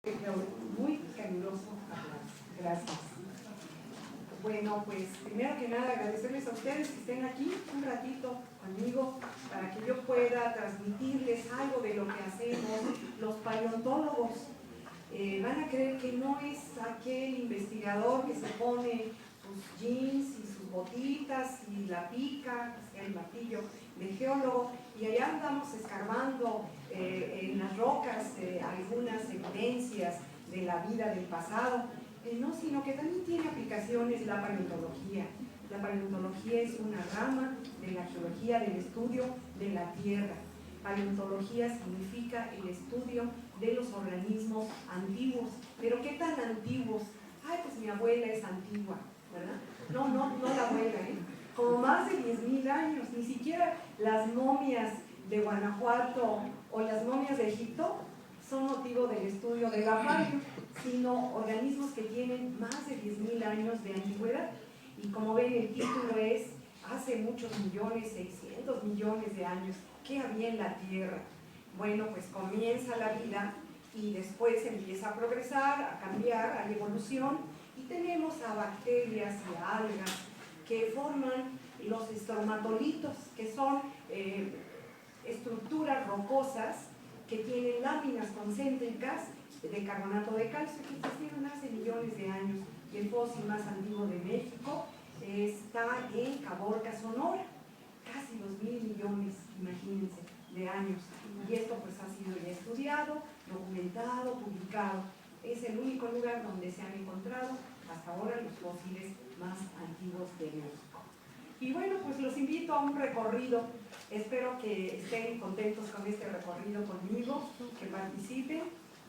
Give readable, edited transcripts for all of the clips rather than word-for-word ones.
Muy caluroso aplauso. Gracias. Bueno, pues primero que nada agradecerles a ustedes que estén aquí un ratito conmigo para que yo pueda transmitirles algo de lo que hacemos los paleontólogos. Van a creer que no es aquel investigador que se pone sus jeans y sus botitas y la pica, el martillo de geólogo, y allá andamos escarbando en las rocas algunas evidencias de la vida del pasado. No, sino que también tiene aplicaciones la paleontología. La paleontología es una rama de la geología del estudio de la Tierra. Paleontología significa el estudio de los organismos antiguos. ¿Pero qué tan antiguos? Ay, pues mi abuela es antigua, ¿verdad? No la abuela, ¿eh? Como más de 10.000 años. Ni siquiera las momias de Guanajuato o las momias de Egipto son motivo del estudio de la paleo, sino organismos que tienen más de 10.000 años de antigüedad. Y como ven, el título es hace muchos millones, 600 millones de años, ¿qué había en la Tierra? Bueno, pues comienza la vida y después empieza a progresar, a cambiar, a la evolución, y tenemos a bacterias y a algas que forman los estromatolitos, que son estructuras rocosas que tienen láminas concéntricas de carbonato de calcio que existieron hace millones de años. Y el fósil más antiguo de México está en Caborca, Sonora, casi 2.000 millones, imagínense, de años. Y esto pues ha sido ya estudiado, documentado, publicado. Es el único lugar donde se han encontrado hasta ahora los fósiles más antiguos de México. Y bueno, pues los invito a un recorrido. Espero que estén contentos con este recorrido conmigo, que participen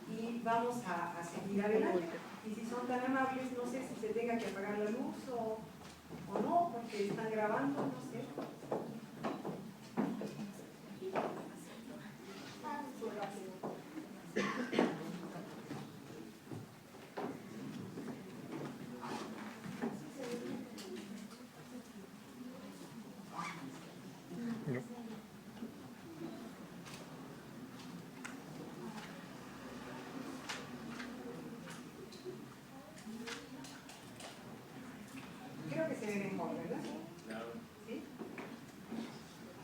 y vamos a seguir adelante. Y si son tan amables, no sé si se tenga que apagar la luz o no, porque están grabando, no sé. Creo que se ve mejor, ¿verdad? ¿Sí?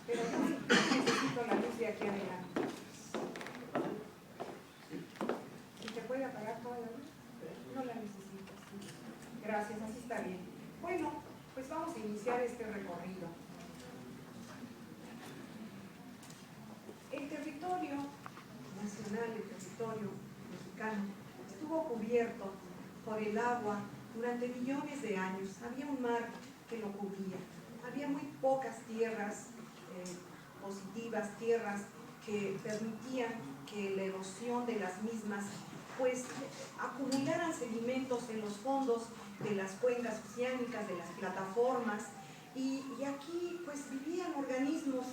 Pero necesito la luz de aquí adelante. ¿Si se puede apagar toda la luz? No la necesito. Gracias, así está bien. Bueno, pues vamos a iniciar este recorrido. El territorio nacional, el territorio mexicano, estuvo cubierto por el agua durante millones de años. Había un mar que lo cubría. Había muy pocas tierras positivas, tierras que permitían que la erosión de las mismas pues acumularan sedimentos en los fondos de las cuencas oceánicas, de las plataformas, y aquí pues vivían organismos,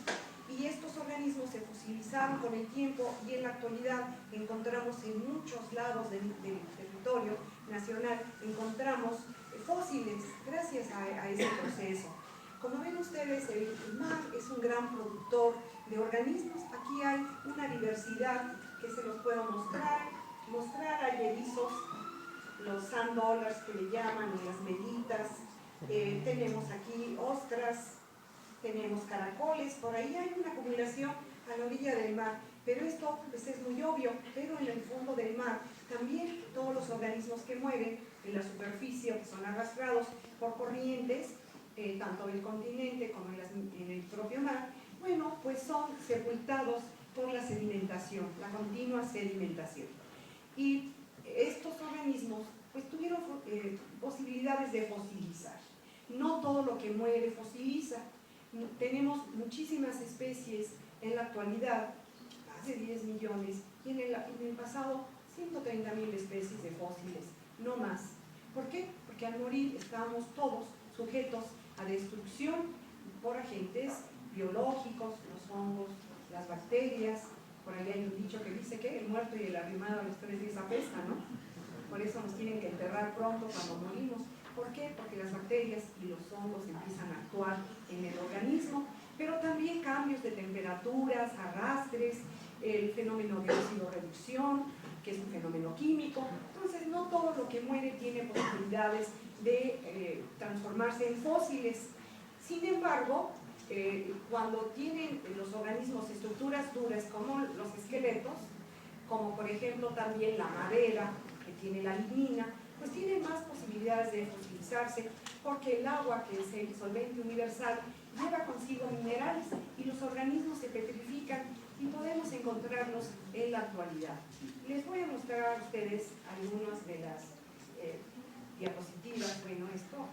y estos organismos se fosilizaron con el tiempo, y en la actualidad encontramos en muchos lados del territorio nacional, encontramos fósiles gracias a ese proceso. Como ven ustedes, el mar es un gran productor de organismos. Aquí hay una diversidad que se los puedo mostrar. Hay erizos, los sand dollars que le llaman, y las meditas. Tenemos aquí ostras, tenemos caracoles. Por ahí hay una acumulación a la orilla del mar, pero esto pues, es muy obvio. Pero en el fondo del mar también todos los organismos que mueren en la superficie, que son arrastrados por corrientes, tanto del continente como en el propio mar, bueno, pues son sepultados por la sedimentación, la continua sedimentación. Y estos organismos pues tuvieron posibilidades de fosilizar. No todo lo que muere fosiliza. Tenemos muchísimas especies en la actualidad, hace 10 millones, y en el pasado 130.000 especies de fósiles, no más. ¿Por qué? Porque al morir estábamos todos sujetos a destrucción por agentes biológicos, los hongos, las bacterias. Por ahí hay un dicho que dice que el muerto y el arrimado a los 3 días apesta, ¿no? Por eso nos tienen que enterrar pronto cuando morimos. ¿Por qué? Porque las bacterias y los hongos empiezan a actuar en el organismo, pero también cambios de temperaturas, arrastres, el fenómeno de oxidorreducción, que es un fenómeno químico. Entonces, no todo lo que muere tiene posibilidades de transformarse en fósiles. Sin embargo, cuando tienen los organismos estructuras duras como los esqueletos, como por ejemplo también la madera, que tiene la lignina, pues tienen más posibilidades de fosilizarse, porque el agua, que es el solvente universal, lleva consigo minerales y los organismos se petrifican y podemos encontrarlos en la actualidad. Les voy a mostrar a ustedes algunas de las diapositivas. Bueno, esto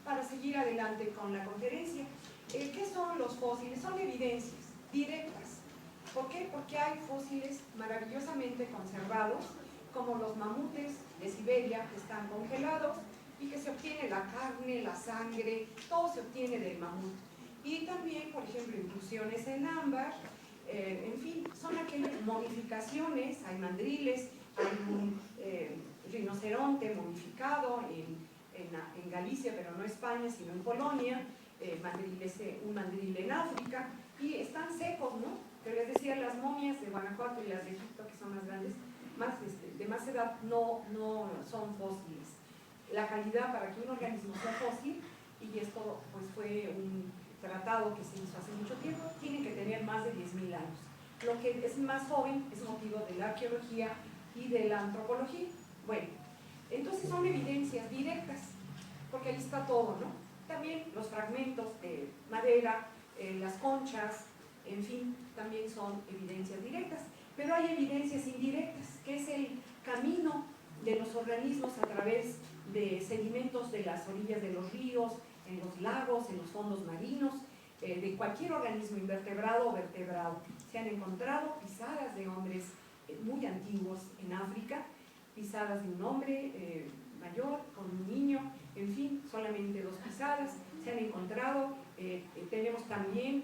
para seguir adelante con la conferencia. ¿Qué son los fósiles? Son evidencias directas. ¿Por qué? Porque hay fósiles maravillosamente conservados, como los mamutes de Siberia, que están congelados y que se obtiene la carne, la sangre, todo se obtiene del mamut. Y también, por ejemplo, inclusiones en ámbar, en fin, son aquellas modificaciones. Hay mandriles, hay un rinoceronte modificado en Galicia, pero no España, sino en Polonia, un mandril en África, y están secos, ¿no? Pero les decía, las momias de Guanajuato y las de Egipto, que son más grandes, de más edad, no son fósiles. La calidad para que un organismo sea fósil, y esto pues fue un tratado que se hizo hace mucho tiempo, tiene que tener más de 10.000 años. Lo que es más joven es motivo de la arqueología y de la antropología. Bueno, entonces son evidencias directas, porque ahí está todo, ¿no? También los fragmentos de madera, las conchas, en fin, también son evidencias directas. Pero hay evidencias indirectas, que es el camino de los organismos a través de sedimentos de las orillas de los ríos, en los lagos, en los fondos marinos, de cualquier organismo invertebrado o vertebrado. Se han encontrado pisadas de hombres muy antiguos en África, pisadas de un hombre mayor con un niño, en fin, solamente 2 pisadas. Se han encontrado, tenemos también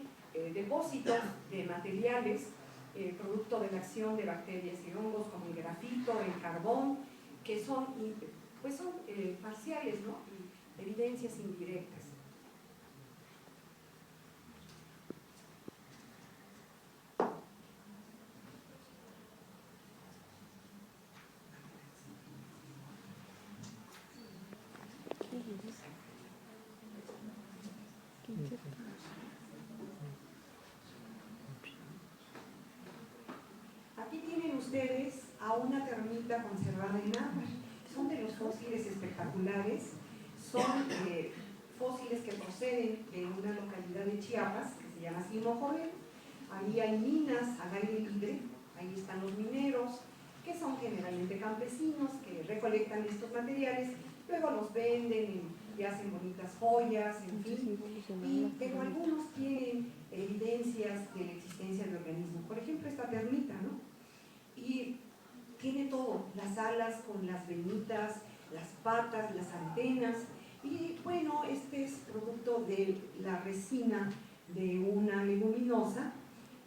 depósitos de materiales producto de la acción de bacterias y hongos, como el grafito, el carbón, que son, pues son parciales, ¿no? Y evidencias indirectas. Aquí tienen ustedes a una termita conservada en ámbar. Son de los fósiles espectaculares. Son fósiles que proceden de una localidad de Chiapas que se llama Simojovel. Ahí hay minas al aire libre, ahí están los mineros, que son generalmente campesinos, que recolectan estos materiales, luego los venden y hacen bonitas joyas, en fin. Pero algunos tienen evidencias de la existencia del organismo. Por ejemplo, esta termita, ¿no? Y tiene todo, las alas con las venitas, las patas, las antenas. Y bueno, este es producto de la resina de una leguminosa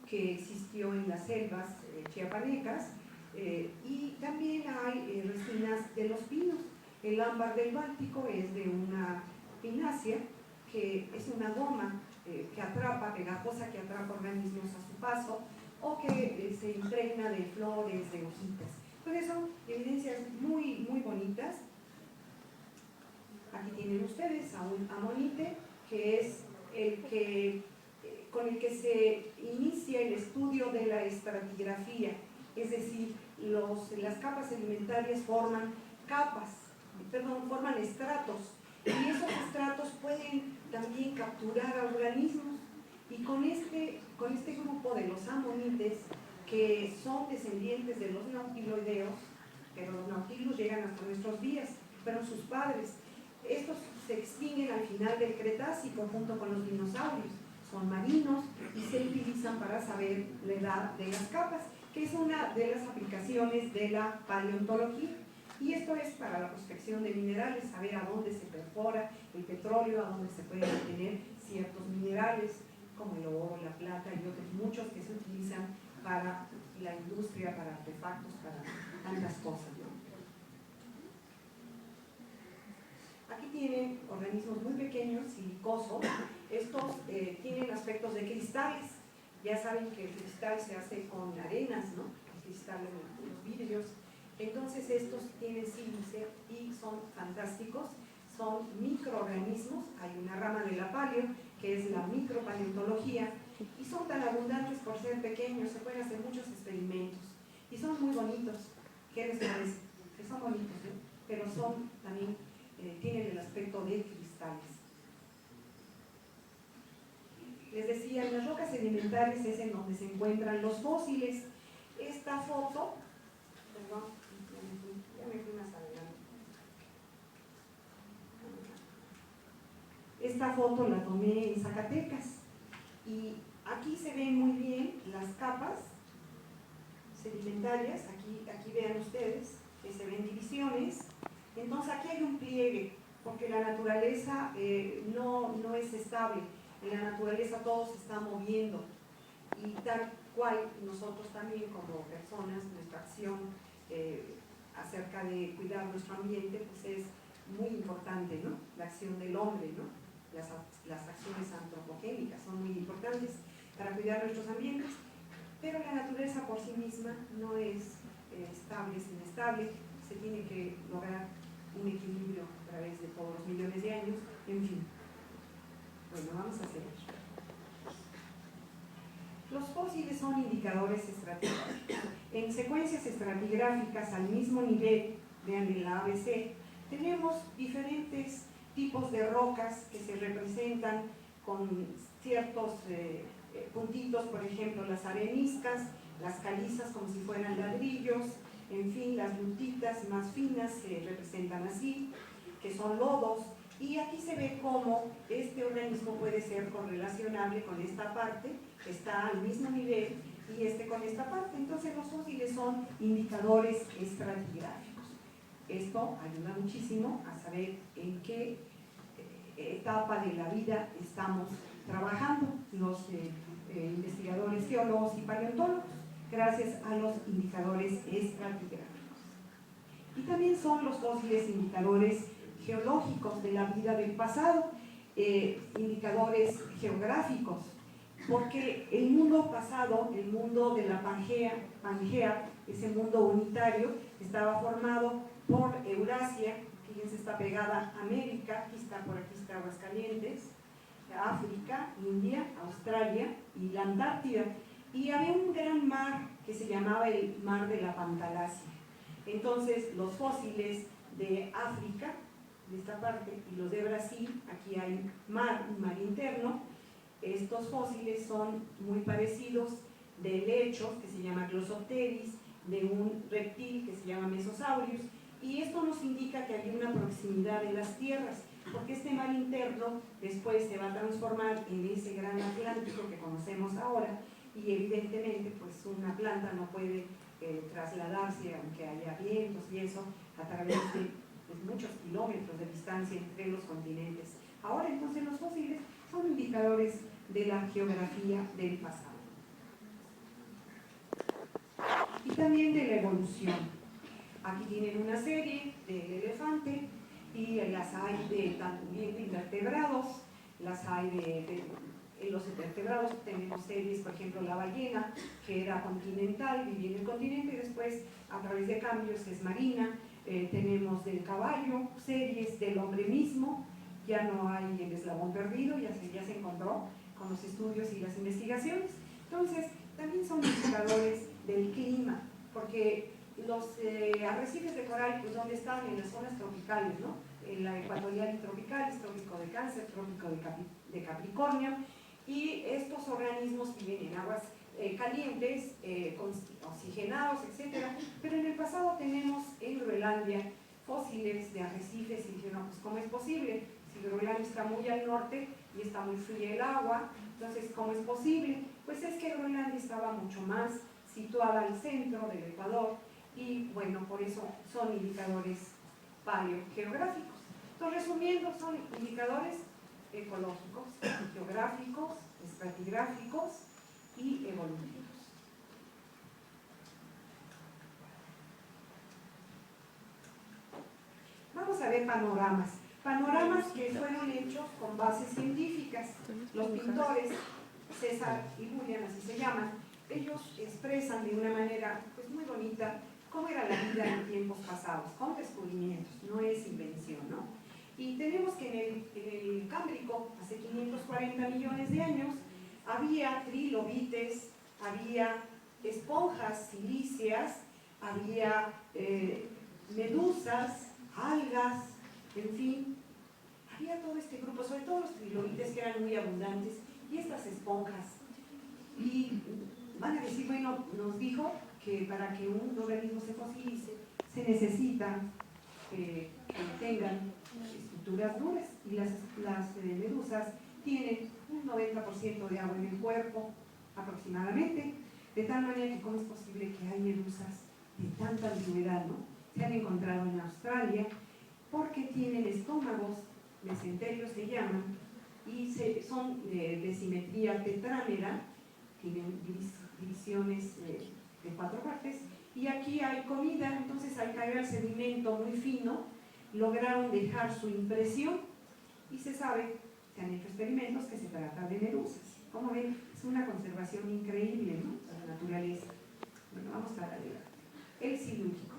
que existió en las selvas chiapanecas, y también hay resinas de los pinos. El ámbar del Báltico es de una pinácea, que es una goma que atrapa, pegajosa, que atrapa organismos a su paso, o que se impregna de flores, de hojitas. Entonces son evidencias muy, muy bonitas. Aquí tienen ustedes a un amonite, que es el que con el que se inicia el estudio de la estratigrafía, es decir, las capas sedimentarias forman forman estratos, y esos estratos pueden también capturar a organismos, y con este grupo de los amonites, que son descendientes de los nautiloideos, pero los nautilos llegan hasta nuestros días, fueron sus padres. Estos se extinguen al final del Cretácico junto con los dinosaurios. Son marinos y se utilizan para saber la edad de las capas, que es una de las aplicaciones de la paleontología. Y esto es para la prospección de minerales, saber a dónde se perfora el petróleo, a dónde se pueden obtener ciertos minerales, como el oro, la plata y otros muchos que se utilizan para la industria, para artefactos, para tantas cosas, ¿no? Aquí tienen organismos muy pequeños, silicosos. Estos tienen aspectos de cristales, Ya saben que el cristal se hace con arenas, ¿no? El cristal en los vidrios. Entonces estos tienen sílice y son fantásticos. Son microorganismos. Hay una rama de la paleo, que es la micropaleontología, y son tan abundantes por ser pequeños, se pueden hacer muchos experimentos. Y son muy bonitos. ¿Qué les parece? Que son bonitos, ¿eh? Pero son también, tienen el aspecto de cristales. Les decía, en las rocas sedimentarias es en donde se encuentran los fósiles. Esta foto, perdón, ya me fui más adelante. Esta foto la tomé en Zacatecas y aquí se ven muy bien las capas sedimentarias. Aquí vean ustedes que se ven divisiones. Entonces aquí hay un pliegue, porque la naturaleza no es estable. En la naturaleza todo se está moviendo, y tal cual nosotros también como personas, nuestra acción acerca de cuidar nuestro ambiente, pues es muy importante, ¿no? La acción del hombre, ¿no? Las acciones antropogénicas son muy importantes para cuidar nuestros ambientes, pero la naturaleza por sí misma no es estable, es inestable. Se tiene que lograr un equilibrio a través de todos los millones de años, en fin. Bueno, vamos a seguir. Los fósiles son indicadores estratigráficos. En secuencias estratigráficas al mismo nivel, vean en la ABC, tenemos diferentes tipos de rocas que se representan con ciertos puntitos, por ejemplo, las areniscas, las calizas como si fueran ladrillos, en fin, las lutitas más finas se representan así, que son lodos. Y aquí se ve cómo este organismo puede ser correlacionable con esta parte, que está al mismo nivel, y con esta parte. Entonces los fósiles son indicadores estratigráficos. Esto ayuda muchísimo a saber en qué etapa de la vida estamos trabajando los investigadores geólogos y paleontólogos, gracias a los indicadores estratigráficos. Y también son los fósiles indicadores geológicos de la vida del pasado, indicadores geográficos, porque el mundo pasado, el mundo de la Pangea, ese mundo unitario, estaba formado por Eurasia, fíjense, está pegada a América, por aquí está Aguascalientes, África, India, Australia y la Antártida, y había un gran mar que se llamaba el Mar de la Pantalacia. Entonces los fósiles de África, de esta parte, y los de Brasil, aquí hay un mar interno. Estos fósiles son muy parecidos de lechos que se llama Glossopteris, de un reptil que se llama Mesosaurus, y esto nos indica que hay una proximidad de las tierras, porque este mar interno después se va a transformar en ese gran Atlántico que conocemos ahora, y evidentemente pues una planta no puede trasladarse, aunque haya vientos y eso, a través de muchos kilómetros de distancia entre los continentes. Ahora entonces los fósiles son indicadores de la geografía del pasado. Y también de la evolución. Aquí tienen una serie del elefante, y las hay también de invertebrados, las hay en los invertebrados tenemos series, por ejemplo la ballena, que era continental, vivía en el continente, y después a través de cambios es marina. Tenemos del caballo, series del hombre mismo, ya no hay el eslabón perdido, ya se encontró con los estudios y las investigaciones. Entonces, también son indicadores del clima, porque los arrecifes de coral, pues ¿dónde están? En las zonas tropicales, ¿no? En la ecuatorial y tropicales, trópico de Cáncer, trópico de Capricornio, y estos organismos viven en aguas calientes, oxigenados, etc. Pero en el pasado tenemos en Groenlandia fósiles de arrecifes, y dijeron, pues ¿cómo es posible? Si Groenlandia está muy al norte y está muy fría el agua, entonces ¿cómo es posible? Pues es que Groenlandia estaba mucho más situada al centro del Ecuador, y bueno, por eso son indicadores paleogeográficos. Entonces, resumiendo, son indicadores ecológicos, geográficos, estratigráficos y evolutivos. Vamos a ver panoramas que fueron hechos con bases científicas. Los pintores César y William, así se llaman, ellos expresan de una manera pues, muy bonita cómo era la vida en tiempos pasados, con descubrimientos, no es invención, ¿no? Y tenemos que en el Cámbrico, hace 540 millones de años, había trilobites, había esponjas silíceas, había medusas, algas, en fin, había todo este grupo, sobre todo los trilobites que eran muy abundantes, y estas esponjas. Y van a decir, bueno, nos dijo que para que un organismo se fosilice se necesita que tengan estructuras duras, y las medusas tienen un 90% de agua en el cuerpo aproximadamente, de tal manera que cómo es posible que hay medusas de tanta antigüedad, ¿no? Se han encontrado en Australia porque tienen estómagos, mesenterios se llaman, y son de simetría tetrámera, tienen divisiones de 4 partes, y aquí hay comida. Entonces al caer el sedimento muy fino lograron dejar su impresión, y se sabe, se han hecho experimentos que se trata de medusas. Como ven, es una conservación increíble, ¿no? La naturaleza. Bueno, vamos a adelante. El silúrico.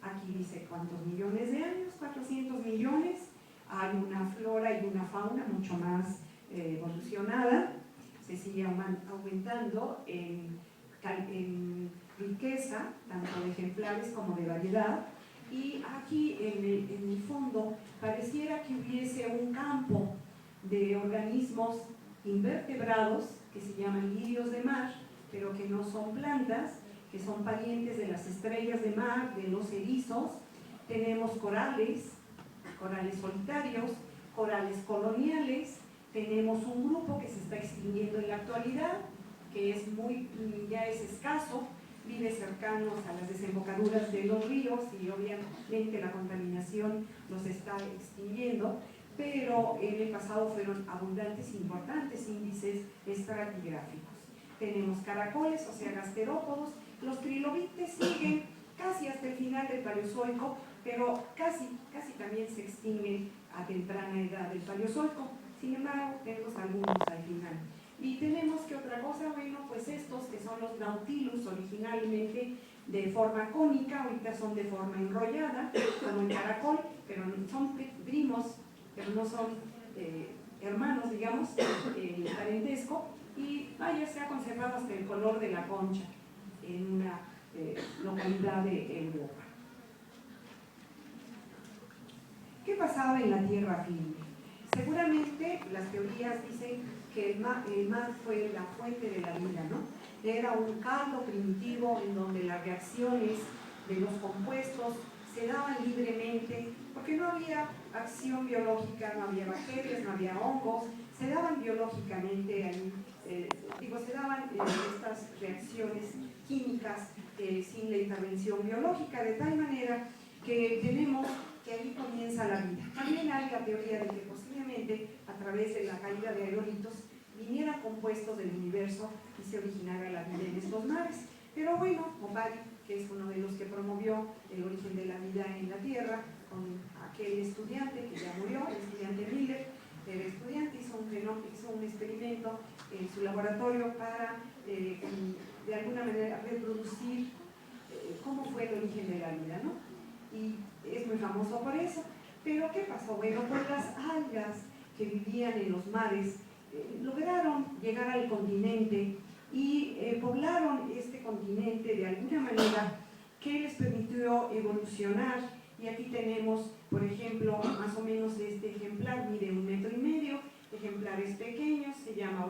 Aquí dice cuántos millones de años, 400 millones. Hay una flora y una fauna mucho más evolucionada. Se sigue aumentando en riqueza, tanto de ejemplares como de variedad. Y aquí en el fondo pareciera que hubiese un campo de organismos invertebrados que se llaman lirios de mar, pero que no son plantas, que son parientes de las estrellas de mar, de los erizos. Tenemos corales solitarios, corales coloniales. Tenemos un grupo que se está extinguiendo en la actualidad, que ya es escaso, vive cercanos a las desembocaduras de los ríos, y obviamente la contaminación los está extinguiendo, pero en el pasado fueron abundantes e importantes índices estratigráficos. Tenemos caracoles, o sea, gasterópodos. Los trilobites siguen casi hasta el final del Paleozoico, pero casi también se extinguen a temprana edad del Paleozoico. Sin embargo, tenemos algunos al final. Y tenemos que otra cosa, bueno, pues estos que son los Nautilus, originalmente de forma cónica, ahorita son de forma enrollada, como el caracol, pero son primos, pero no son hermanos, digamos, el parentesco, y vaya, se ha conservado hasta el color de la concha en una localidad de Europa. ¿Qué pasaba en la tierra firme? Seguramente las teorías dicen que el mar fue la fuente de la vida, ¿no? Era un caldo primitivo en donde las reacciones de los compuestos se daban libremente, porque no había acción biológica, no había bacterias, no había hongos, se daban biológicamente ahí, se daban estas reacciones químicas sin la intervención biológica, de tal manera que tenemos que ahí comienza la vida. También hay la teoría de que posiblemente a través de la caída de aerolitos vinieran compuestos del universo y se originara la vida en estos mares. Pero bueno, Bombari, que es uno de los que promovió el origen de la vida en la Tierra, con aquel estudiante que ya murió, el estudiante Miller, el estudiante hizo un experimento en su laboratorio para de alguna manera reproducir cómo fue el origen de la vida, ¿no? Y es muy famoso por eso. Pero ¿qué pasó? Bueno, pues las algas que vivían en los mares lograron llegar al continente y poblaron este continente de alguna manera que les permitió evolucionar. Y aquí tenemos, por ejemplo, más o menos este ejemplar, mide 1,5 metros, ejemplares pequeños, se llama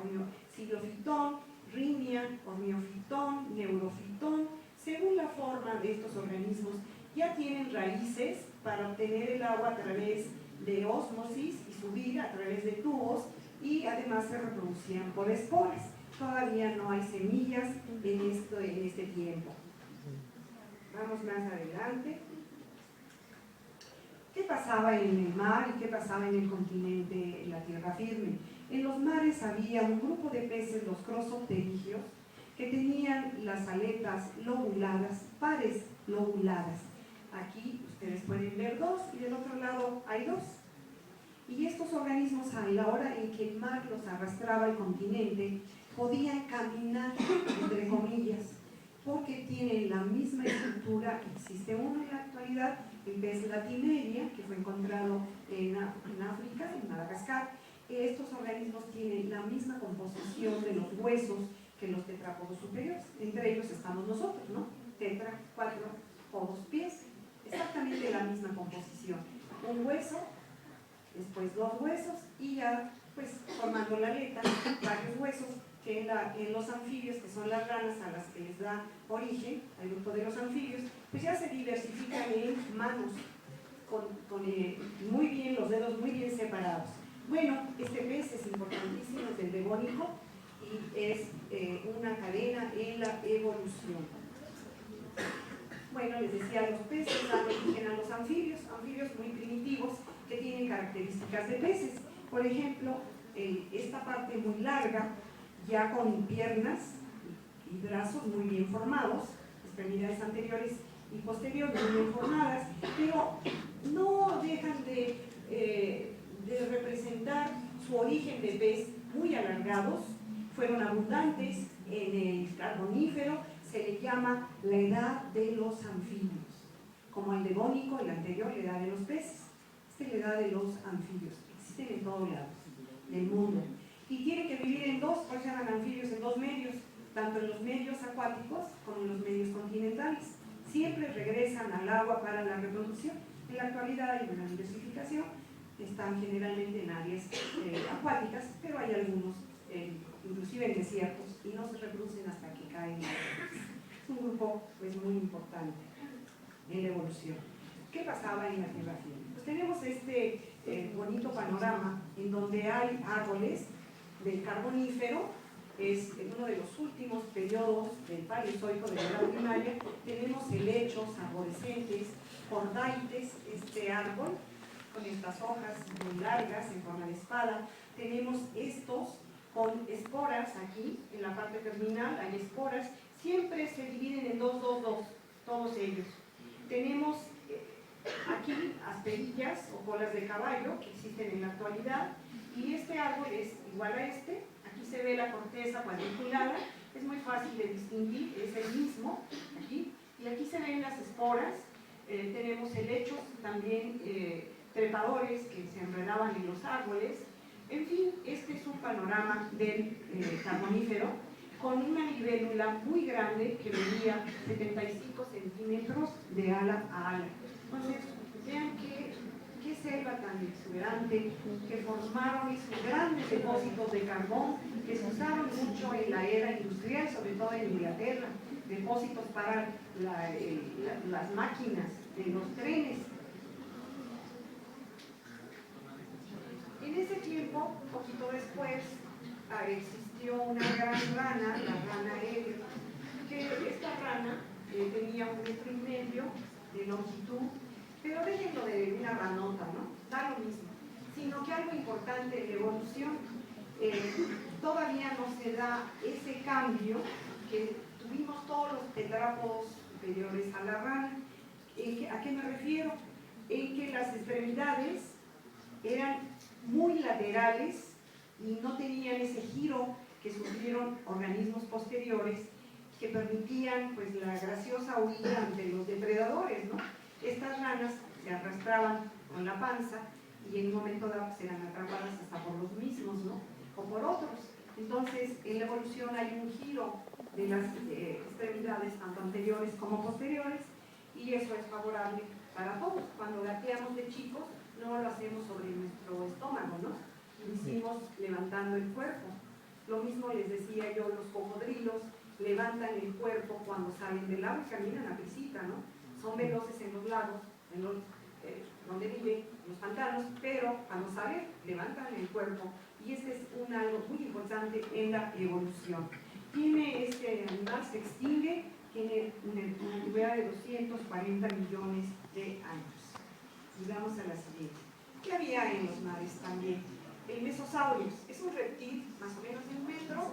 Silofitón, Rhynia, Orniofitón, Neurofitón. Según la forma de estos organismos, ya tienen raíces para obtener el agua a través de ósmosis y subir a través de tubos, y además se reproducían por esporas. Todavía no hay semillas en este tiempo. Vamos más adelante. ¿Qué pasaba en el mar y qué pasaba en el continente, en la tierra firme? En los mares había un grupo de peces, los crosopterigios, que tenían las aletas lobuladas, pares lobuladas. Aquí ustedes pueden ver 2 y del otro lado hay 2. Y estos organismos, a la hora en que el mar los arrastraba al continente, podían caminar, entre comillas, porque tienen la misma estructura. Existe uno en la actualidad, el pez latimeria, que fue encontrado en África, en Madagascar. Estos organismos tienen la misma composición de los huesos que los tetrápodos superiores. Entre ellos estamos nosotros, ¿no? Tetra, 4 podos pies, exactamente la misma composición. Un hueso, después 2 huesos y ya pues formando la aleta, varios huesos que en los anfibios, que son las ranas a las que les da origen, el grupo de los anfibios, pues ya se diversifican en manos, con muy bien, los dedos muy bien separados. Bueno, este pez es importantísimo, es el devónico y es una cadena en la evolución. Bueno, les decía, los peces dan origen a los anfibios muy primitivos que tienen características de peces. Por ejemplo, esta parte muy larga, ya con piernas y brazos muy bien formados, extremidades anteriores y posteriores muy bien formadas, pero no dejan de representar su origen de pez muy alargados. Fueron abundantes en el Carbonífero, se le llama la edad de los anfibios, como el devónico, el anterior, la edad de los peces. Esta es la edad de los anfibios, existen en todos lados del mundo. Y tienen que vivir en dos, por eso se llaman anfibios, en dos medios, tanto en los medios acuáticos como en los medios continentales. Siempre regresan al agua para la reproducción. En la actualidad hay una diversificación, están generalmente en áreas acuáticas, pero hay algunos, inclusive en desiertos, y no se reproducen hasta que caen. Es un grupo pues, muy importante en la evolución. ¿Qué pasaba en la Tierra firme? Pues tenemos este bonito panorama en donde hay árboles del Carbonífero, es uno de los últimos periodos del Paleozoico de la Edad Primaria. Tenemos helechos, arborescentes, cordaites, este árbol con estas hojas muy largas en forma de espada. Tenemos estos con esporas aquí, en la parte terminal hay esporas, siempre se dividen en 2, 2, 2, todos ellos. Tenemos aquí asperillas o colas de caballo que existen en la actualidad, y este árbol es igual a este. Aquí se ve la corteza cuadriculada, es muy fácil de distinguir, es el mismo aquí, y aquí se ven las esporas. Tenemos helechos también, trepadores que se enredaban en los árboles. En fin, este es un panorama del Carbonífero con una libélula muy grande que medía 75 centímetros de ala a ala. Entonces, vean qué selva tan exuberante, que formaron esos grandes depósitos de carbón que se usaron mucho en la era industrial, sobre todo en Inglaterra, depósitos para las máquinas de los trenes. En ese tiempo, un poquito después, existió una gran rana, la rana Elliot, que esta rana tenía 1,5 metros de longitud, pero déjenlo de una ranota, ¿no? Da lo mismo, sino que algo importante en la evolución, todavía no se da ese cambio que tuvimos todos los tetrápodos superiores a la rana. ¿A qué me refiero? En que las extremidades eran muy laterales y no tenían ese giro que sufrieron organismos posteriores que permitían pues la graciosa huida ante los depredadores, ¿no? Estas ranas se arrastraban con la panza y en un momento dado pues, eran atrapadas hasta por los mismos, ¿no? O por otros. Entonces en la evolución hay un giro de las extremidades tanto anteriores como posteriores, y eso es favorable para todos. Cuando gateamos de chicos no lo hacemos sobre nuestro estómago, ¿no? Lo hicimos levantando el cuerpo. Lo mismo les decía yo, los cocodrilos levantan el cuerpo cuando salen del agua y caminan a visita, ¿no? Son veloces en los lagos, donde viven, en los pantanos, pero cuando salen levantan el cuerpo, y este es algo muy importante en la evolución. Este animal se extingue, tiene una antigüedad de 240 millones de años. Y vamos a la siguiente. ¿Qué había en los mares también? El Mesosaurus es un reptil más o menos de 1 metro,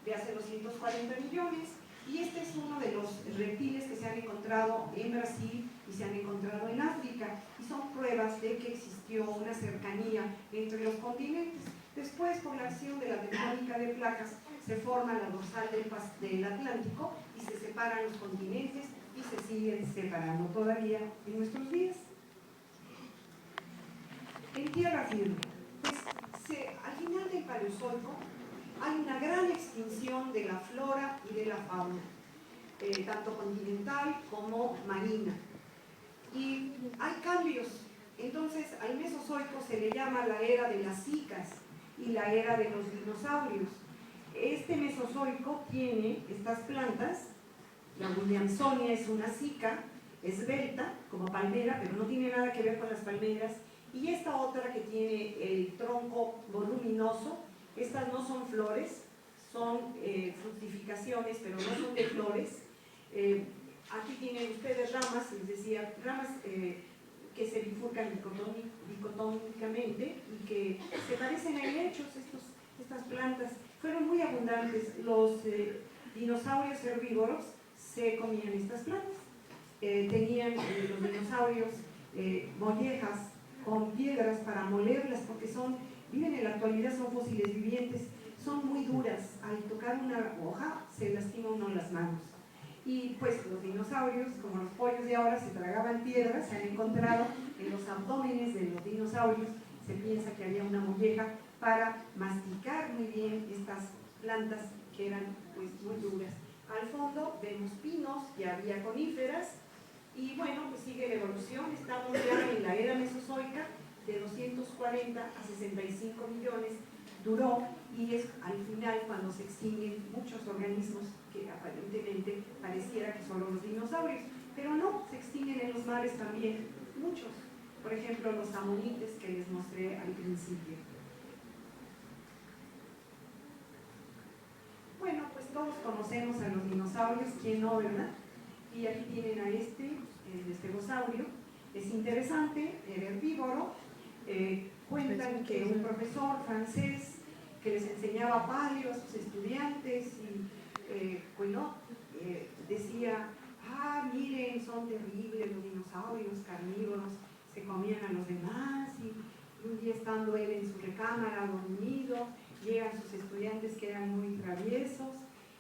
de hace 240 millones, y este es uno de los reptiles que se han encontrado en Brasil y se han encontrado en África, y son pruebas de que existió una cercanía entre los continentes. Después, por la acción de la tectónica de placas, se forma la dorsal del Atlántico y se separan los continentes y se siguen separando todavía en nuestros días. En tierra firme, pues al final del Paleozoico hay una gran extinción de la flora y de la fauna, tanto continental como marina. Y hay cambios. Entonces, al Mesozoico se le llama la era de las cicas y la era de los dinosaurios. Este Mesozoico tiene estas plantas. La Williamsonia es una cica esbelta, como palmera, pero no tiene nada que ver con las palmeras. Y esta otra que tiene el tronco voluminoso, estas no son flores, son fructificaciones, pero no son de flores. Aquí tienen ustedes ramas, les decía, ramas que se bifurcan dicotómicamente y que se parecen a helechos. Estas plantas fueron muy abundantes. Los dinosaurios herbívoros se comían estas plantas. Tenían los dinosaurios mollejas con piedras para molerlas, porque viven en la actualidad, son fósiles vivientes, son muy duras. Al tocar una hoja se lastima uno las manos. Y pues los dinosaurios, como los pollos de ahora, se tragaban piedras. Se han encontrado en los abdómenes de los dinosaurios, se piensa que había una molleja para masticar muy bien estas plantas que eran pues muy duras. Al fondo vemos pinos, ya había coníferas, y bueno, pues sigue la evolución. Estamos ya en la era mesozoica, de 240 a 65 millones duró, y es al final cuando se extinguen muchos organismos que aparentemente pareciera que son los dinosaurios, pero no, se extinguen en los mares también muchos. Por ejemplo, los amonites que les mostré al principio. Bueno, pues todos conocemos a los dinosaurios, ¿quién no, verdad? Y aquí tienen a el estegosaurio. Es interesante, era herbívoro. Cuentan que un profesor francés que les enseñaba paleo a sus estudiantes y decía: miren, son terribles los dinosaurios carnívoros, se comían a los demás. Y un día, estando él en su recámara dormido, llegan sus estudiantes que eran muy traviesos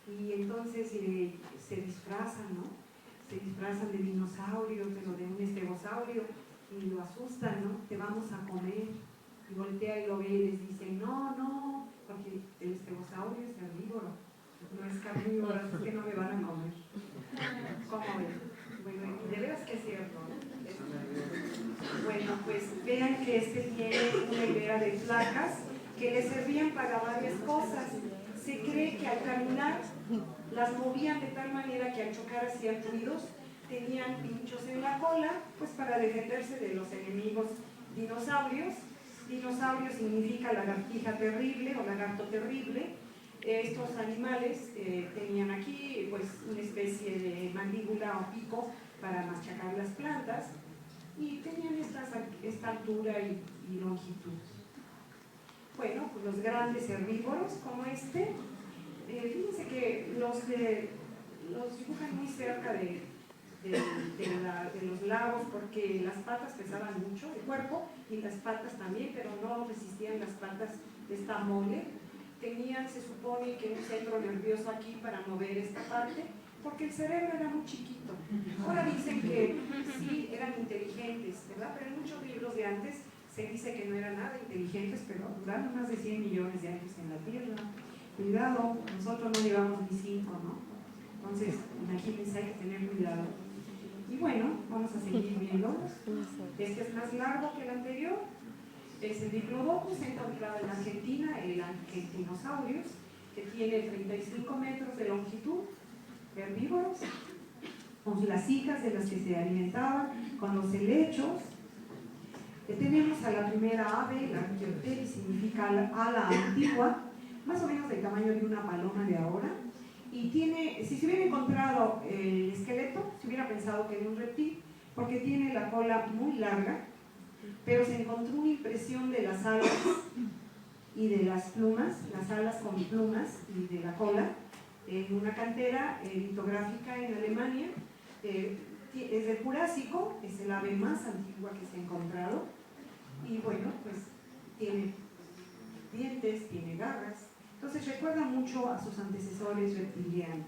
y entonces se disfrazan, ¿no? Se disfrazan de dinosaurio, pero de un estegosaurio, y lo asustan, ¿no? Te vamos a comer. Y voltea y lo ve y les dice: no, porque el estegosaurio es herbívoro, no es carnívoro, así que no me van a comer. ¿Cómo ven? Bueno, y de veras que es cierto, ¿no? Bueno, pues vean que tiene una hilera de placas que le servían para varias cosas. Se cree que al caminar las movían de tal manera que al chocar hacían ruidos. Tenían pinchos en la cola, pues para defenderse de los enemigos dinosaurios. Dinosaurio significa lagartija terrible o lagarto terrible. Estos animales tenían aquí pues una especie de mandíbula o pico para machacar las plantas, y tenían esta altura y longitud. Bueno, pues los grandes herbívoros como fíjense que los dibujan muy cerca de los lagos, porque las patas pesaban mucho, el cuerpo y las patas también, pero no resistían las patas de esta mole. Tenían, se supone, que un centro nervioso aquí para mover esta parte, porque el cerebro era muy chiquito. Ahora dicen que sí eran inteligentes, ¿verdad? Pero en muchos libros de antes se dice que no eran nada inteligentes, pero duraron más de 100 millones de años en la Tierra. Cuidado, nosotros no llevamos ni 5, ¿no? Entonces, imagínense, hay que tener cuidado. Y bueno, vamos a seguir viéndolos. Este es más largo que el anterior. Es el Diplodocus, encontrado en Argentina, el Argentinosaurus, que tiene 35 metros de longitud, herbívoros, con las cicas de las que se alimentaban, con los helechos. Tenemos a la primera ave, la Archaeopteryx, significa ala antigua, más o menos del tamaño de una paloma de ahora. Y si se hubiera encontrado el esqueleto, se hubiera pensado que era un reptil, porque tiene la cola muy larga, pero se encontró una impresión de las alas y de las plumas, las alas con plumas y de la cola, en una cantera litográfica en Alemania. Es del Jurásico, es el ave más antigua que se ha encontrado, y bueno, pues tiene dientes, tiene garras. Entonces recuerda mucho a sus antecesores reptilianos.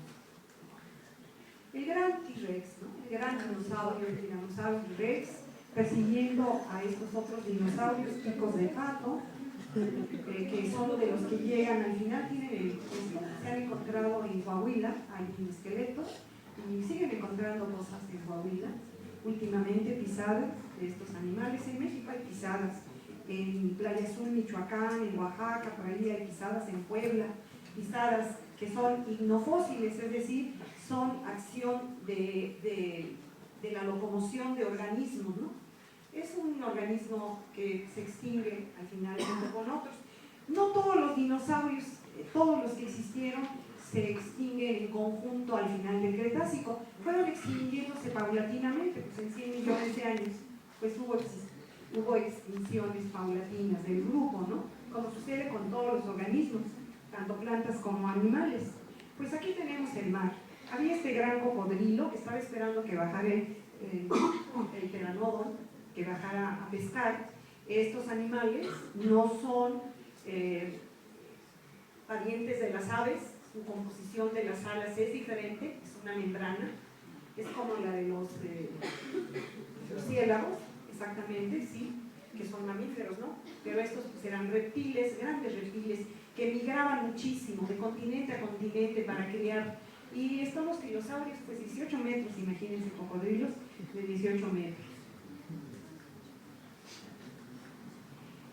El gran T-Rex, ¿no? El gran dinosaurio, el Tyrannosaurus Rex, persiguiendo a estos otros dinosaurios picos de pato, que son de los que llegan al final. Se han encontrado en Coahuila, hay esqueletos, y siguen encontrando cosas en Coahuila. Últimamente pisadas de estos animales. En México hay pisadas, en Playa Azul, Michoacán, en Oaxaca, por ahí hay pisadas, en Puebla, pisadas que son ignofósiles, es decir, son acción de la locomoción de organismos, ¿no? Es un organismo que se extingue al final junto con otros. No todos los dinosaurios, todos los que existieron, se extinguen en conjunto al final del Cretácico. Fueron extinguiéndose paulatinamente, pues en 100 millones de años, pues hubo extinciones paulatinas del grupo, ¿no? Como sucede con todos los organismos, tanto plantas como animales. Pues aquí tenemos el mar. Había este gran cocodrilo que estaba esperando que bajara el pteranodon, que bajara a pescar. Estos animales no son parientes de las aves, su composición de las alas es diferente, es una membrana, es como la de los murciélagos, exactamente, sí, que son mamíferos, ¿no? Pero estos pues eran reptiles, grandes reptiles, que migraban muchísimo de continente a continente para criar. Y estos los dinosaurios, pues 18 metros, imagínense, cocodrilos de 18 metros.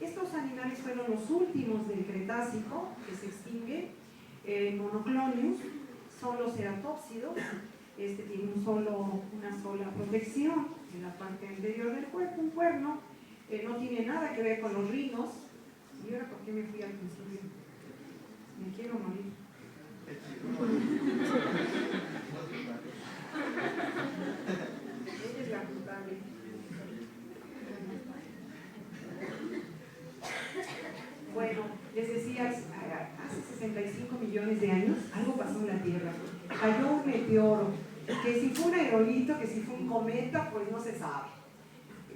Estos animales fueron los últimos del Cretácico que se extingue. Monoclonius son los ceratópsidos. Este tiene una sola protección en la parte anterior del cuerpo, un cuerno. No tiene nada que ver con los rinos. ¿Y ahora por qué me fui al principio? Me quiero morir. Ella es la culpable. Bueno, les decía, hace 65 millones de años algo pasó en la Tierra. Cayó un meteoro, que si fue un aerolito, que si fue un cometa, pues no se sabe.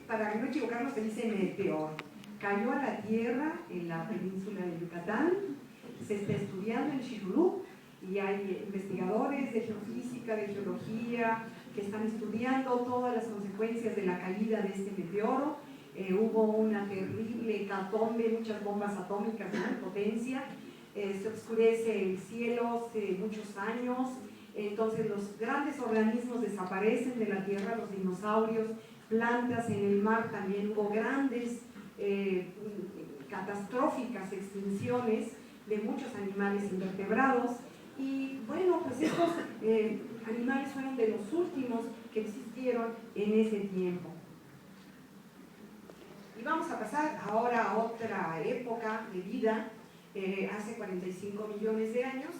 Para no equivocarnos, se dice meteoro. Cayó a la Tierra en la península de Yucatán, se está estudiando en Chirulú, y hay investigadores de geofísica, de geología, que están estudiando todas las consecuencias de la caída de este meteoro. Hubo una terrible hecatombe, muchas bombas atómicas de gran potencia, se oscurece el cielo hace muchos años, entonces los grandes organismos desaparecen de la Tierra, los dinosaurios, plantas en el mar, también hubo grandes catastróficas extinciones de muchos animales invertebrados. Y bueno, pues estos animales fueron de los últimos que existieron en ese tiempo. Y vamos a pasar ahora a otra época de vida, hace 45 millones de años.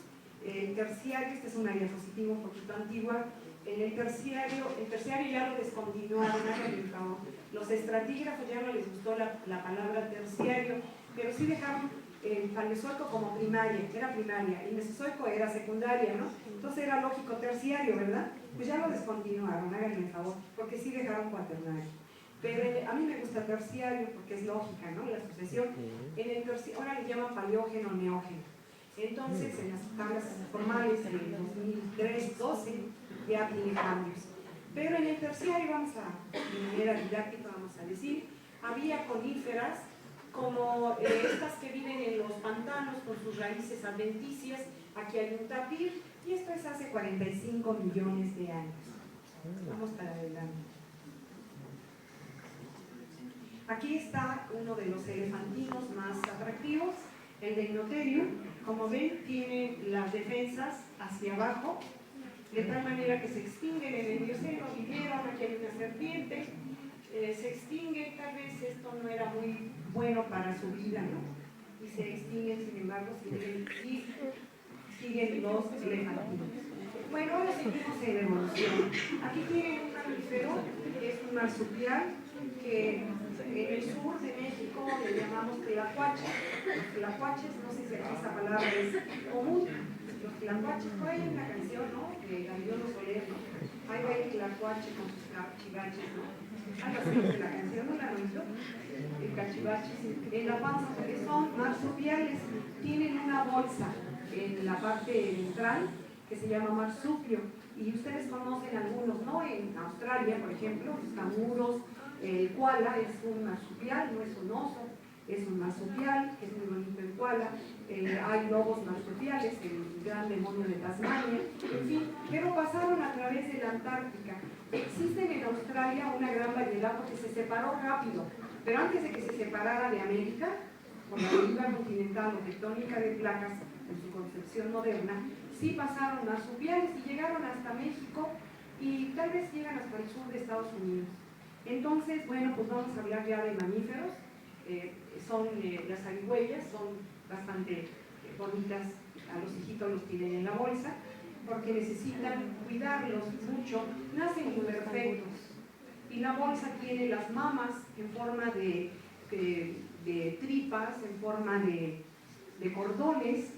El terciario, esta es una diapositiva un poquito antigua. En el terciario ya lo descontinuaron, los estratígrafos ya no les gustó la palabra terciario, pero sí dejaron el paleozoico como primaria, era primaria, y el mesozoico era secundaria, ¿no? Entonces era lógico terciario, ¿verdad? Pues ya lo descontinuaron, háganme el favor, porque sí dejaron cuaternario. Pero a mí me gusta terciario porque es lógica, ¿no? La sucesión. En el terciario, ahora le llaman paleógeno, neógeno. Entonces, en las tablas formales de 2003-12 ya tiene cambios. Pero en el terciario, de manera didáctica vamos a decir, había coníferas como estas que viven en los pantanos con sus raíces adventicias. Aquí hay un tapir, y esto es hace 45 millones de años. Vamos para adelante. Aquí está uno de los elefantinos más atractivos, el Deinotherium. Como ven, tiene las defensas hacia abajo, de tal manera que se extinguen en el Mioceno. Vivieron, aquí hay una serpiente, se extingue, tal vez esto no era muy bueno para su vida, ¿no? Y se extinguen, sin embargo, siguen los elefantinos. Bueno, ahora seguimos en la evolución. Aquí tienen un mamífero, que es un marsupial, que en el sur de México le llamamos tlacuache. Los tlacuaches, no sé si aquí esta palabra es común. Los tlacuaches, por ahí hay una canción, ¿no? De Gabriel Soler, ¿no? Ahí va el tlacuache con sus chivaches, ¿no? algo así de la canción, ¿no la han oído? El cachivache, en la panza, porque son marsupiales, tienen una bolsa en la parte ventral que se llama marsupio, y ustedes conocen algunos, ¿no? En Australia, por ejemplo, los canguros, el koala es un marsupial, no es un oso, es un marsupial, que es muy bonito el koala. Hay lobos marsupiales, el gran demonio de Tasmania, en fin, pero pasaron a través de la Antártica. Existen en Australia una gran variedad porque se separó rápido, pero antes de que se separara de América, por la deriva continental o tectónica de placas, en su concepción moderna, sí pasaron marsupiales y llegaron hasta México y tal vez llegan hasta el sur de Estados Unidos. Entonces, bueno, pues vamos a hablar ya de mamíferos. Las zarigüeyas son bastante bonitas, a los hijitos los tienen en la bolsa, porque necesitan cuidarlos mucho, nacen muy perfectos. Y la bolsa tiene las mamas en forma de tripas, en forma de cordones,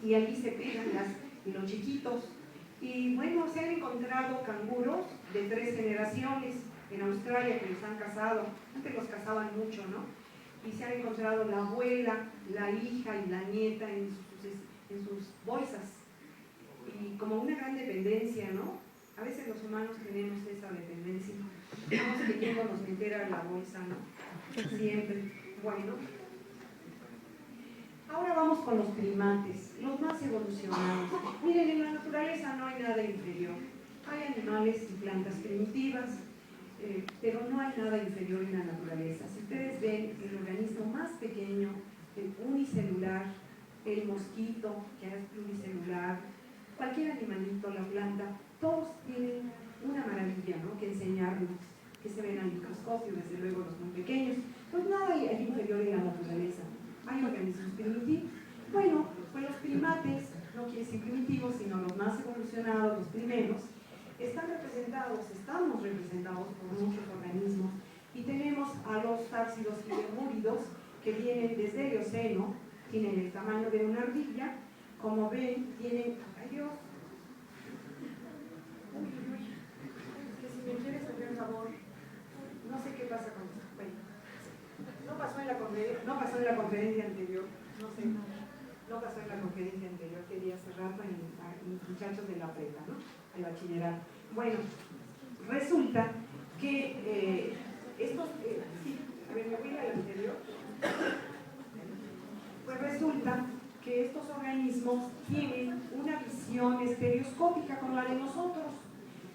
y allí se pegan los chiquitos. Y bueno, se han encontrado canguros de 3 generaciones en Australia que los han cazado. Antes los cazaban mucho, ¿no? Y se han encontrado la abuela, la hija y la nieta en sus bolsas. Y como una gran dependencia, ¿no? A veces los humanos tenemos esa dependencia. Vamos queriéndonos meter a la bolsa, ¿no? Siempre. Bueno. Ahora vamos con los primates, los más evolucionados. Miren, en la naturaleza no hay nada inferior. Hay animales y plantas primitivas, pero no hay nada inferior en la naturaleza. Si ustedes ven el organismo más pequeño, el unicelular, el mosquito, que es pluricelular, cualquier animalito, la planta, todos tienen una maravilla, ¿no?, que enseñarnos, que se ven al microscopio, desde luego los muy pequeños. Pues nada hay inferior en la naturaleza. Hay organismos primitivos. Bueno, pues los primates, no quiere decir primitivos, sino los más evolucionados, los primeros, estamos representados por muchos organismos, y tenemos a los társidos y lemúridos que vienen desde el Eoceno, tienen el tamaño de una ardilla, como ven, tienen, ay Dios, que si me quieres hacer favor, no sé qué pasa con esto. Bueno, no pasó en la conferencia anterior, no pasó en la conferencia anterior que di hace rato en muchachos de la prepa, ¿no?, el bachillerato. Bueno, resulta que me voy a la anterior. Pues resulta que estos organismos tienen una visión estereoscópica como la de nosotros.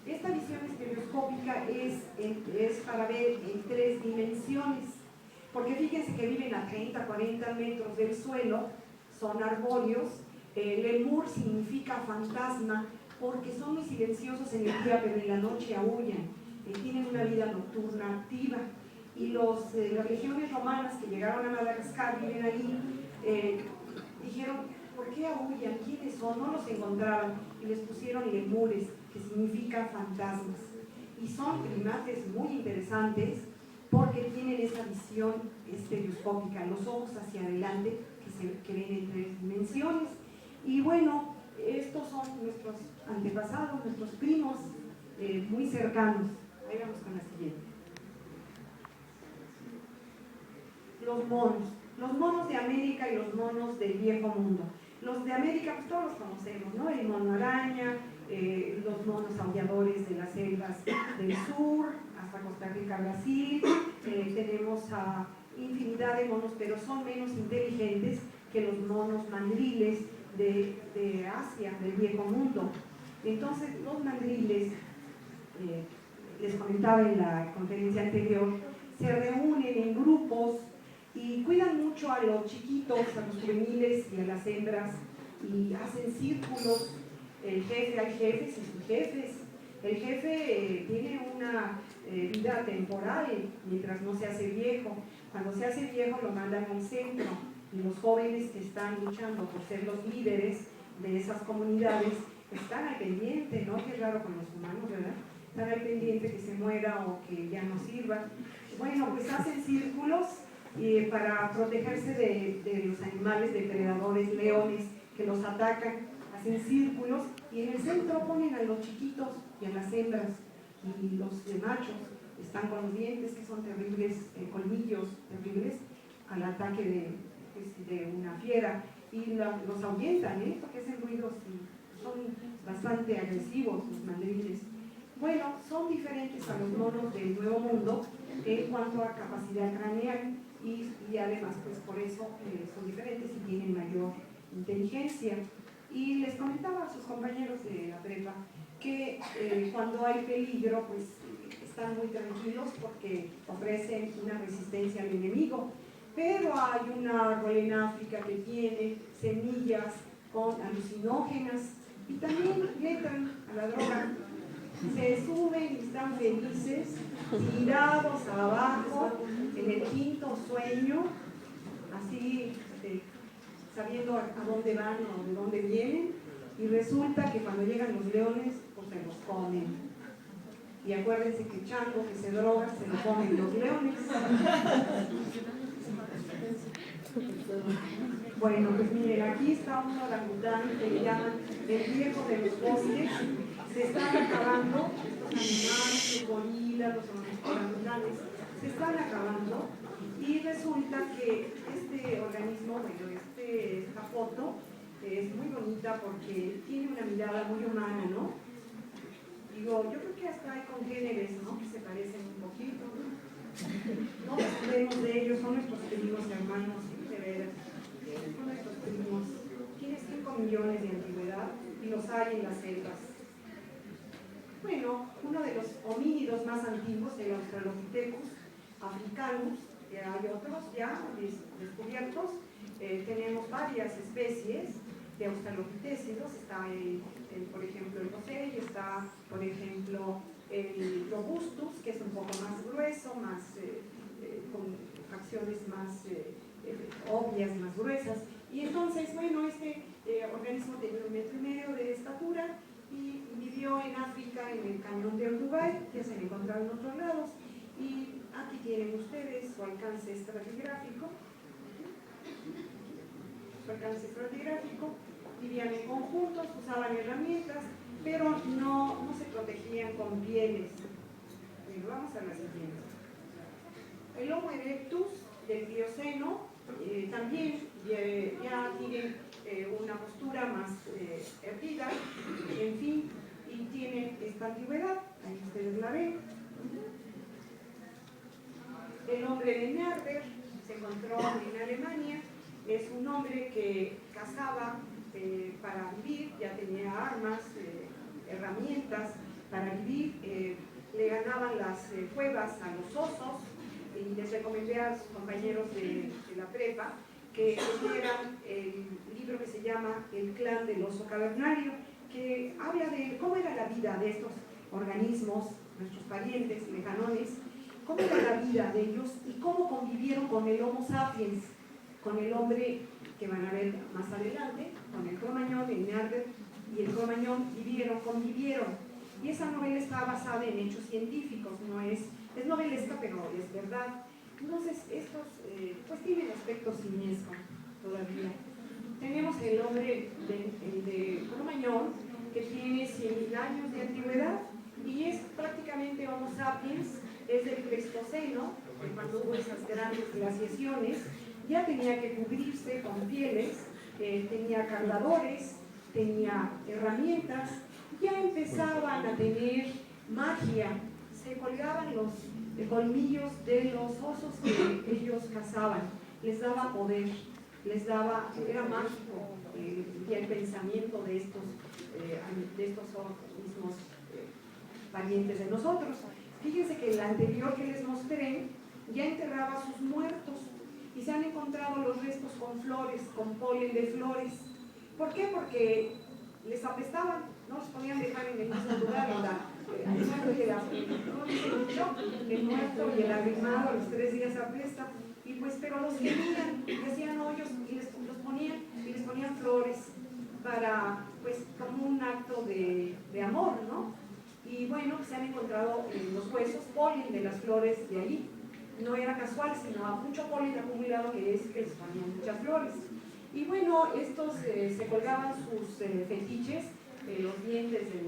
Esta visión estereoscópica es para ver en 3 dimensiones, porque fíjense que viven a 30, 40 metros del suelo, son arbóreos. Lemur significa fantasma, porque son muy silenciosos en el día, pero en la noche aúllan, tienen una vida nocturna activa. Y las legiones romanas que llegaron a Madagascar, viven allí, dijeron, ¿por qué aúllan? ¿Quiénes son? No los encontraban, y les pusieron lemures, que significa fantasmas. Y son primates muy interesantes porque tienen esa visión estereoscópica, los ojos hacia adelante, que ven en 3 dimensiones. Y bueno, estos son nuestros antepasados, nuestros primos muy cercanos. Ahí vamos con la siguiente. Los monos de América y los monos del viejo mundo. Los de América, pues todos los conocemos, ¿no? El mono araña, los monos aulladores de las selvas del sur, hasta Costa Rica, Brasil. Tenemos a infinidad de monos, pero son menos inteligentes que los monos mandriles de Asia, del viejo mundo. Entonces, los mandriles, les comentaba en la conferencia anterior, se reúnen en grupos y cuidan mucho a los chiquitos, a los juveniles y a las hembras, y hacen círculos. Hay jefes y subjefes. El jefe tiene una vida temporal mientras no se hace viejo. Cuando se hace viejo lo mandan al centro, y los jóvenes que están luchando por ser los líderes de esas comunidades están al pendiente, ¿no? Qué raro con los humanos, ¿verdad? Están al pendiente que se muera o que ya no sirva. Bueno, pues hacen círculos para protegerse de los animales depredadores, leones que los atacan. Hacen círculos y en el centro ponen a los chiquitos y a las hembras y los machos, están con los dientes que son terribles, colmillos terribles, al ataque de una fiera, y los ahuyentan, porque hacen ruidos y son bastante agresivos los mandriles. Bueno, son diferentes a los monos del Nuevo Mundo en cuanto a capacidad craneal y además pues por eso son diferentes y tienen mayor inteligencia. Y les comentaba a sus compañeros de la prepa que cuando hay peligro pues están muy tranquilos porque ofrecen una resistencia al enemigo, pero hay un árbol en África que tiene semillas con alucinógenas y también le entran a la droga. Se suben y están felices, tirados abajo, en el quinto sueño, así sabiendo a dónde van o de dónde vienen, y resulta que cuando llegan los leones, pues se los comen. Y acuérdense que chango que se droga, se lo comen los leones. Bueno, pues miren, aquí está un orangután que le llaman el viejo de los bosques. Se están acabando, estos animales, los gorilas, los orangutanes, se están acabando, y resulta que este organismo, bueno, esta foto es muy bonita porque tiene una mirada muy humana, ¿no? Digo, yo creo que hasta hay congéneres, ¿no?, que se parecen un poquito, ¿no? No sabemos de ellos, son nuestros primos hermanos, de veras, son nuestros primos. Tiene 5 millones de antigüedad y los hay en las selvas. Bueno, uno de los homínidos más antiguos, el Australopithecus africanus, que hay otros ya descubiertos. Tenemos varias especies de australopithecines. Está, por ejemplo, el Bosei, está, por ejemplo, el Robustus, que es un poco más grueso, más, con facciones más obvias, más gruesas. Y entonces, bueno, este organismo tiene 1,5 metros de estatura y vivió en África, en el cañón de Uruguay, que se han encontrado en otros lados. Y aquí tienen ustedes su alcance estratigráfico. Su alcance estratigráfico, vivían en conjuntos, usaban herramientas, pero no se protegían con pieles. Bueno, vamos a la siguiente. El Homo erectus del Plioceno también ya tiene una postura más erguida, en fin, y tiene esta antigüedad, ahí ustedes la ven. El hombre de Neandertal se encontró en Alemania, es un hombre que cazaba para vivir, ya tenía armas, herramientas para vivir, le ganaban las cuevas a los osos, y les recomendé a sus compañeros de la prepa que leyeran el libro que se llama El clan del oso cavernario, que habla de cómo era la vida de estos organismos, nuestros parientes lejanones, cómo era la vida de ellos y cómo convivieron con el Homo sapiens, con el hombre que van a ver más adelante, con el Cro-Magnon, el Neandertal y el Cro-Magnon convivieron. Y esa novela está basada en hechos científicos, no es novelesca, pero es verdad. Entonces, estos pues tienen aspecto simiesco todavía. Tenemos el hombre de Cro-Magnon, que tiene 100.000 años de antigüedad y es prácticamente Homo sapiens, es del Pleistoceno, cuando hubo esas grandes glaciaciones, ya tenía que cubrirse con pieles, tenía cargadores, tenía herramientas, ya empezaban a tener magia, se colgaban los colmillos de los osos que ellos cazaban, les daba poder, era mágico ya el pensamiento de estos mismos parientes de nosotros. Fíjense que el anterior que les mostré ya enterraba a sus muertos y se han encontrado los restos con flores, con polen de flores. ¿Por qué? Porque les apestaban, no los podían dejar en el mismo lugar. El muerto y el arrimado a los 3 días apesta, y pues, pero los querían, y hacían hoyos y les ponían flores para, pues, como un acto de amor, ¿no? Y bueno, se han encontrado en los huesos polen de las flores de ahí. No era casual, sino a mucho polen acumulado que les ponían muchas flores. Y bueno, estos se colgaban sus fetiches, los dientes de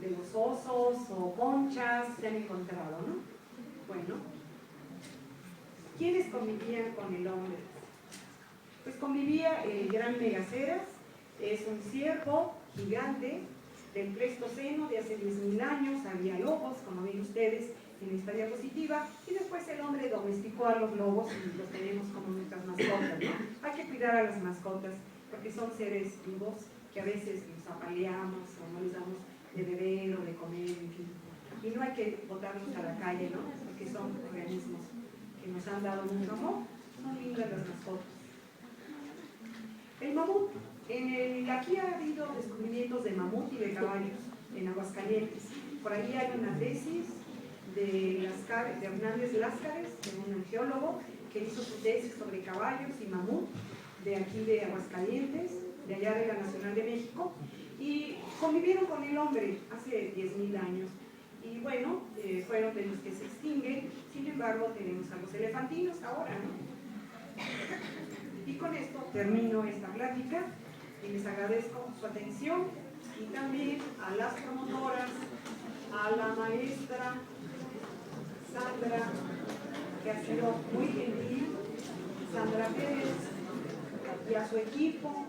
de los osos o conchas se han encontrado, ¿no? Bueno, ¿quiénes convivían con el hombre? Pues convivía el gran Megaceras, es un ciervo gigante del Pleistoceno de hace 10.000 años, había lobos, como ven ustedes en esta diapositiva, y después el hombre domesticó a los lobos y los tenemos como nuestras mascotas, ¿no? Hay que cuidar a las mascotas porque son seres vivos que a veces los apaleamos o no les damos de beber o de comer, en fin. Y no hay que botarlos a la calle, ¿no? Porque son organismos que nos han dado mucho amor, son lindas las mascotas. El mamut. Aquí ha habido descubrimientos de mamut y de caballos en Aguascalientes. Por ahí hay una tesis de Hernández Láscares, de un geólogo que hizo su tesis sobre caballos y mamut de aquí de Aguascalientes, de allá de la Nacional de México, y convivieron con el hombre hace 10.000 años. Y bueno, fueron de los que se extinguen, sin embargo tenemos a los elefantinos ahora, ¿no? Y con esto termino esta plática y les agradezco su atención y también a las promotoras, a la maestra Sandra, que ha sido muy gentil, Sandra Pérez, y a su equipo,